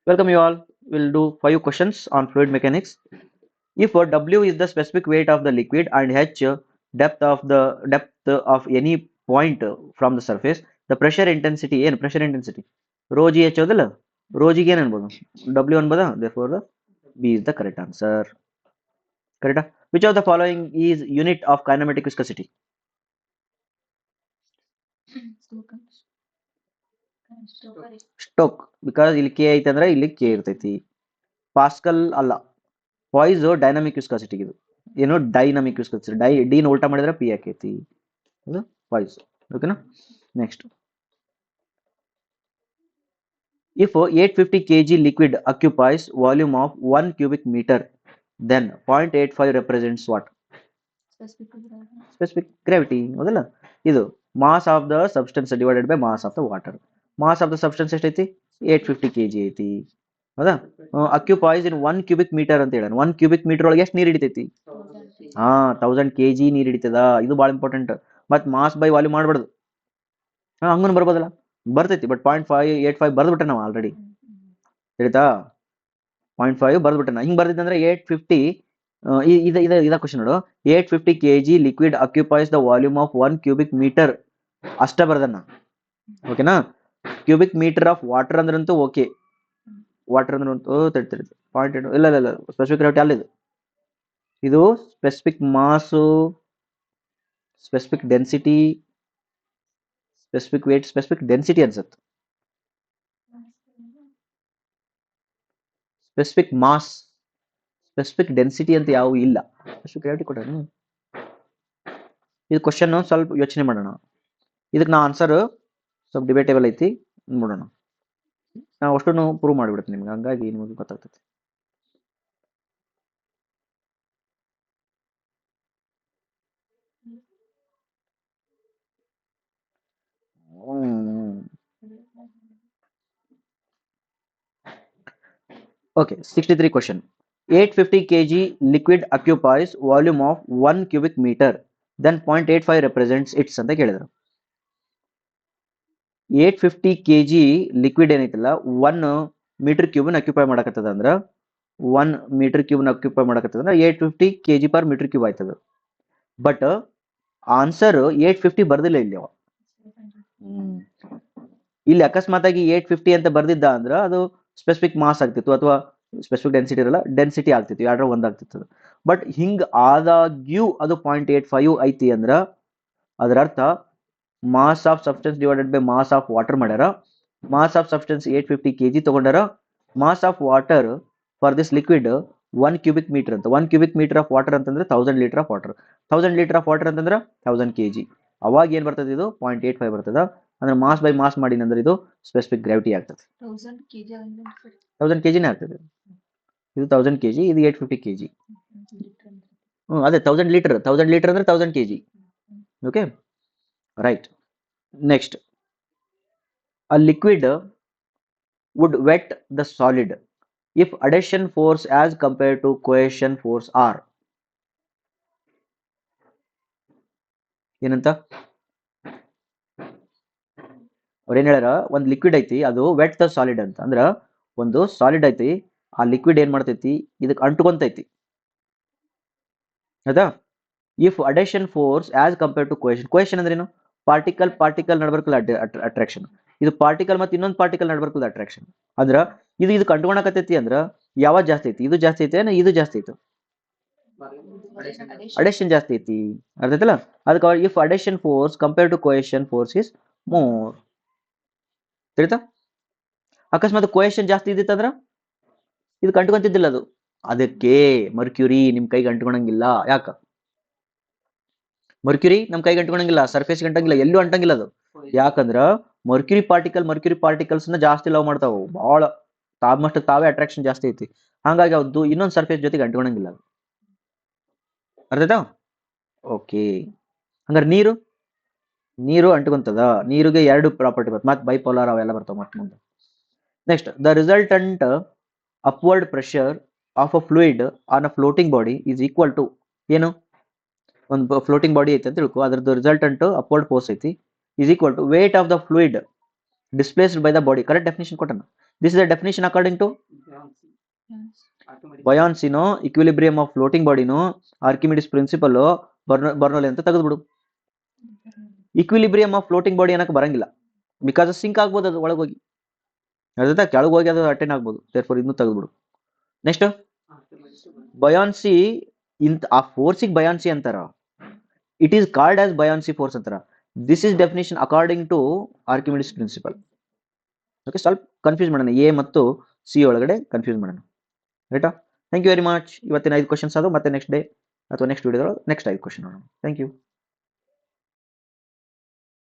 Welcome you all. We'll do 5 questions on fluid mechanics. If W is the specific weight of the liquid and H depth of any point from the surface, the pressure intensity ಏನು pressure intensity rho g h ಹೌದಲ್ಲ rho g ಗೆ ಏನು ಅನ್ಬೋದು W ಅನ್ಬೋದಾ therefore the B is the correct answer. Correct? Which of the following is unit of kinematic viscosity? Stoke because ಇಲ್ಲಿ K ಐತೆ ಅಂದ್ರೆ ಇಲ್ಲಿ K ಇರ್ತೈತಿ. ಪಾಸ್ಕಲ್ ಅಲ್ಲ ಪಾಯ್ಸ್ ಡೈನಾಮಿಕ್ ವಿಸ್ಕಾಸಿಟಿ ಇದು ಏನು ಡೈನಾಮಿಕ್ ವಿಸ್ಕಾಸಿಟಿ ಡಿನ ಉಲ್ಟಾ ಮಾಡಿದ್ರೆ ಪಿ ಆಕೈತಿ ಇದು ಪಾಯ್ಸ್ ಓಕೆನಾ next if 850 kg liquid occupies volume of 1 cubic meter then 0.85 represents what? Specific gravity ಹೌದಲ್ಲ ಇದು mass of the substance divided by mass of the water mass of the substance ಎಷ್ಟೈತಿ 850 kg ಐತಿ ಹೌದಾ ಅಕ್ಯುಪೈಸ್ ಇನ್ 1 cubic metre ಅಂತ ಹೇಳ 1 cubic metre ಒಳಗೆ ಎಷ್ಟು ನೀರು ಹಿಡಿತೈತಿ 1000 kg ನೀರು ಹಿಡಿತದ ಇದು ಭಾಳ ಇಂಪಾರ್ಟೆಂಟ್ ಮತ್ತು ಮಾಸ್ ಬೈ ವಾಲ್ಯೂಮ್ ಮಾಡಬಾರ್ದು ಹಂಗೂ ಬರ್ಬೋದಲ್ಲ ಬರ್ತೈತಿ ಬಟ್ 0.585 ಬರ್ದ್ಬಿಟ್ಟೆ ನಾವು ಆಲ್ರೆಡಿ ತಿಳಿತಾ 0.5 ಬರ್ದ್ಬಿಟ್ಟೆ ಹಿಂಗೆ ಬರ್ದಿದ್ದಂದ್ರೆ 850 ಇದ ಕ್ವಶನ್ ನೋಡು 850 kg liquid occupies the volume of 1 cubic metre ಅಷ್ಟ ಬರ್ದನ್ನ ಓಕೆನಾ ಕ್ಯೂಬಿಕ್ ಮೀಟರ್ ಆಫ್ ವಾಟರ್ ಅಂದ್ರಂತೂ ಓಕೆ ವಾಟರ್ ಅಂದ್ರೆ ಪಾಯಿಂಟ್ ಇಲ್ಲ ಸ್ಪೆಸಿಫಿಕ್ ಗ್ರಾವಿಟಿ ಅಲ್ಲ ಇದು specific mass specific density specific weight specific density ಅನ್ಸುತ್ತೆ ಸ್ಪೆಸಿಫಿಕ್ ಮಾಸ್ ಸ್ಪೆಸಿಫಿಕ್ ಡೆನ್ಸಿಟಿ ಅಂತ ಯಾವ ಇಲ್ಲ ಸ್ಪೆಸಿಫಿಕ್ ಗ್ರಾವಿಟಿ ಕೊಟ್ಟ ಇದು ಕ್ವಶನ್ ಸ್ವಲ್ಪ ಯೋಚನೆ ಮಾಡೋಣ ಇದಕ್ಕೆ ನಾ ಆನ್ಸರ್ ಸ್ವಲ್ಪ ಡಿಬೇಟೇಬಲ್ ಐತಿ ನೋಡೋಣ ನಾವು ಅಷ್ಟು ಪ್ರೂವ್ ಮಾಡಿಬಿಡ್ತೀನಿ ನಿಮ್ಗೆ ಹಂಗಾಗಿ ನಿಮಗೆ ಗೊತ್ತಾಗ್ತೈತಿ Okay, 63 question. 850 kg liquid occupies volume of 1 cubic meter. Then 0.85 represents its ಅಂತ ಕೇಳಿದ್ರು 850 kg liquid ಏನೈತಲ್ಲ 1 ಮೀಟರ್ ಕ್ಯೂಬ್ನ ಅಕ್ಯುಪೈ ಮಾಡಕತ್ತದ ಅಂದ್ರೆ 1 ಮೀಟರ್ ಕ್ಯೂಬ್ನ ಅಕ್ಯುಪೈ ಮಾಡಕತ್ತದ ಅಂದ್ರೆ 850 kg per ಮೀಟರ್ ಕ್ಯೂಬ್ ಆಯ್ತದ ಬಟ್ ಆನ್ಸರ್ 850 ಬರ್ದಿಲ್ಲ ಇಲ್ಲಿ ಅವ ಇಲ್ಲಿ ಅಕಸ್ಮಾತಾಗಿ 850 ಅಂತ ಬರ್ದಿದ್ದ ಅಂದ್ರೆ ಅದು ಸ್ಪೆಸಿಫಿಕ್ ಮಾಸ್ ಆಗ್ತಿತ್ತು ಅಥವಾ ಸ್ಪೆಸಿಫಿಕ್ ಡೆನ್ಸಿಟಿ ಇರಲ್ಲ ಡೆನ್ಸಿಟಿ ಆಗ್ತಿತ್ತು ಎರಡರ ಒಂದಾಗ್ತಿತ್ತು ಬಟ್ ಹಿಂಗ್ ಆದಾಗ್ಯೂ ಅದು 0.85 ಐತಿ ಅಂದ್ರ ಅದರ ಅರ್ಥ mass of substance divided by mass of water ಮಾಡ್ಯಾರ ಮಾಸ್ ಆಫ್ ಸಬ್ಸ್ಟೆನ್ಸ್ 850 kg ತಗೊಂಡಾರ mass of water for this liquid 1 cubic metre ಅಂತ 1 ಕ್ಯೂಬಿಕ್ ಮೀಟರ್ ಆಫ್ ವಾಟರ್ ಅಂತಂದ್ರೆ 1000 litre of water 1000 litre of water ಅಂತಂದ್ರೆ 1000 kg ಅವಾಗ ಏನ್ ಬರ್ತದೆ ಇದು 0.85 ಬರ್ತದ ಅಂದ್ರೆ ಮಾಸ್ ಬೈ ಮಾಸ್ ಮಾಡಿ ಅಂದ್ರೆ ಇದು ಸ್ಪೆಸಿಫಿಕ್ ಗ್ರಾವಿಟಿ ಆಗ್ತದೆ 1000 kg ಆಗ್ತದೆ ಇದು 1000 kg ಇದು 850 kg ಅದೇ 1000 ಲೀಟರ್ ಅಂದ್ರೆ 1000 kg okay right next a liquid would wet the solid if adhesion force as compared to cohesion force are ಏನಂತ ಅವ್ರೇನ್ ಹೇಳ್ಯಾರ ಒಂದ್ ಲಿಕ್ವಿಡ್ ಐತಿ ಅದು ವೆಟ್ ದ ಸಾಲಿಡ್ ಅಂತ ಅಂದ್ರ ಒಂದು ಸಾಲಿಡ್ ಐತಿ ಆ ಲಿಕ್ವಿಡ್ ಏನ್ ಮಾಡ್ತೈತಿ ಇದಕ್ಕೆ ಅಂಟ್ಕೊಂತೈತಿ ಹೌದಾ if adhesion force as compare to cohesion ಅಂದ್ರೇನು ಪಾರ್ಟಿಕಲ್ ನಡ್ಬರ್ಕಲ್ಲ ಅಟ್ರಾಕ್ಷನ್ ಇದು ಪಾರ್ಟಿಕಲ್ ಮತ್ತೆ ಇನ್ನೊಂದು ಪಾರ್ಟಿಕಲ್ ನಡ್ಬರ್ಕಲ್ಲ ಅಟ್ರಾಕ್ಷನ್ ಅಂದ್ರ ಇದಕ್ಕೆ ಅಂಟ್ಕೊಳಕತ್ತೈತಿ ಅಂದ್ರ ಯಾವ ಜಾಸ್ತಿ ಐತಿ ಇದು ಜಾಸ್ತಿ ಐತೆ ಇದು ಜಾಸ್ತಿ ಐತೆ ಅಡೇಷನ್ ಜಾಸ್ತಿ ಐತಿ ಅರ್ಥ ಆಯ್ತಲ್ಲ ಅದಕ್ಕೆ if adhesion force compare to cohesion force is more ತಿಳಿತಾ ಅಕಸ್ಮಾತ್ ಕೋಯೇಷನ್ ಜಾಸ್ತಿ ಇದ್ದಿತ್ತಂದ್ರ ಇದಕ್ಕೆ ಅಂಟ್ಕೊಂತಿದ್ದಿಲ್ಲ ಅದು ಅದಕ್ಕೆ ಮರ್ಕ್ಯೂರಿ ನಿಮ್ ಕೈಗೆ ಅಂಟ್ಕೊಳಂಗಿಲ್ಲ ಯಾಕ ಮರ್ಕ್ಯೂರಿ ನಮ್ ಕೈಗೆ ಅಂಟ್ಕೊಳಂಗಿಲ್ಲ ಸರ್ಫೇಸ್ ಅಂಟಂಗಿಲ್ಲ ಎಲ್ಲೂ ಅಂಟಂಗಿಲ್ಲ ಅದು ಯಾಕಂದ್ರ ಮರ್ಕ್ಯೂರಿ ಪಾರ್ಟಿಕಲ್ಸ್ ನ ಜಾಸ್ತಿ ಲವ್ ಮಾಡ್ತಾವು ಬಹಳ ತಾಮಷ್ಟು ತಾವೇ ಅಟ್ರಾಕ್ಷನ್ ಜಾಸ್ತಿ ಐತಿ ಹಾಗಾಗಿ ಅವ್ದು ಇನ್ನೊಂದು ಸರ್ಫೇಸ್ ಜೊತೆಗೆ ಅಂಟ್ಕೊಳಂಗಿಲ್ಲ ಅದು ಅರ್ಥ ಆಯ್ತಾ ಓಕೆ ಹಂಗಾರೆ ನೀರು ಅಂಟ್ಕೊಂತದ ನೀರಿಗೆ ಎರಡು ಪ್ರಾಪರ್ಟಿ ಬರ್ತದೆ ಮತ್ತೆ ಬೈಪೋಲಾರ್ ಅವೆಲ್ಲ ಬರ್ತಾವ ಮತ್ತೆ ಮುಂದೆ next the resultant upward pressure of a fluid on a floating body is equal to ಏನು ಒಂದು ಫ್ಲೋಟಿಂಗ್ ಬಾಡಿ ಐತಿ ಅಂತ ತಿಳ್ಕೊ ಅದ್ರದ್ದು ರಿಸಲ್ಟಂಟ್ ಅಪ್ವರ್ಡ್ ಫೋರ್ಸ್ ಐತಿ is equal to weight of the fluid displaced by the body correct definition ಕೊಟ್ಟನ This is the definition according to buoyancy ನೋ equilibrium of floating body ನೋ ಆರ್ಕಿಮಿಡಿಸ್ ಪ್ರಿನ್ಸಿಪಲ್ ಬರ್ನೋಲಿ ಅಂತ ತೆಗೆದ್ಬಿಡು. ಈಕ್ವಿಲಿಬ್ರಿಯಮ್ ಆಫ್ ಫ್ಲೋಟಿಂಗ್ ಬಾಡಿ ಅನ್ನಕ್ಕೆ ಬರಂಗಿಲ್ಲ, because sync ಆಗ್ಬೋದು, ಅದು ಒಳಗೋಗಿ ಅದ ಕೆಳಗೆ ಹೋಗಿ ಅದು ಅಟೆಂಡ್ ಆಗ್ಬೋದು. ದೇರ್ಫೋರ್ ಇದನ್ನು ತೆಗೆದ್ಬಿಡು. ನೆಕ್ಸ್ಟ್ ಬಯಾನ್ಸಿ, ಆ ಫೋರ್ಸಿಗೆ ಬಯಾನ್ಸಿ ಅಂತಾರ. It is called as buoyancy force ಅಂತಾರ. This is definition according to Archimedes principle. Okay, ಸ್ವಲ್ಪ ಕನ್ಫ್ಯೂಸ್ ಮಾಡೋಣ, ಎ ಮತ್ತು ಸಿ ಒಳಗಡೆ ಕನ್ಫ್ಯೂಸ್ ಮಾಡೋಣ. ರೈಟಾ? Thank you very much. ಇವತ್ತಿನ 5 ಕ್ವಶನ್ಸ್ ಅದು, ಮತ್ತೆ ನೆಕ್ಸ್ಟ್ ಡೇ ಅಥವಾ ನೆಕ್ಸ್ಟ್ ವಿಡಿಯೋದೊಳಗೆ ನೆಕ್ಸ್ಟ್ 5 ಕ್ವಶನ್ ನೋಡೋಣ. Thank you.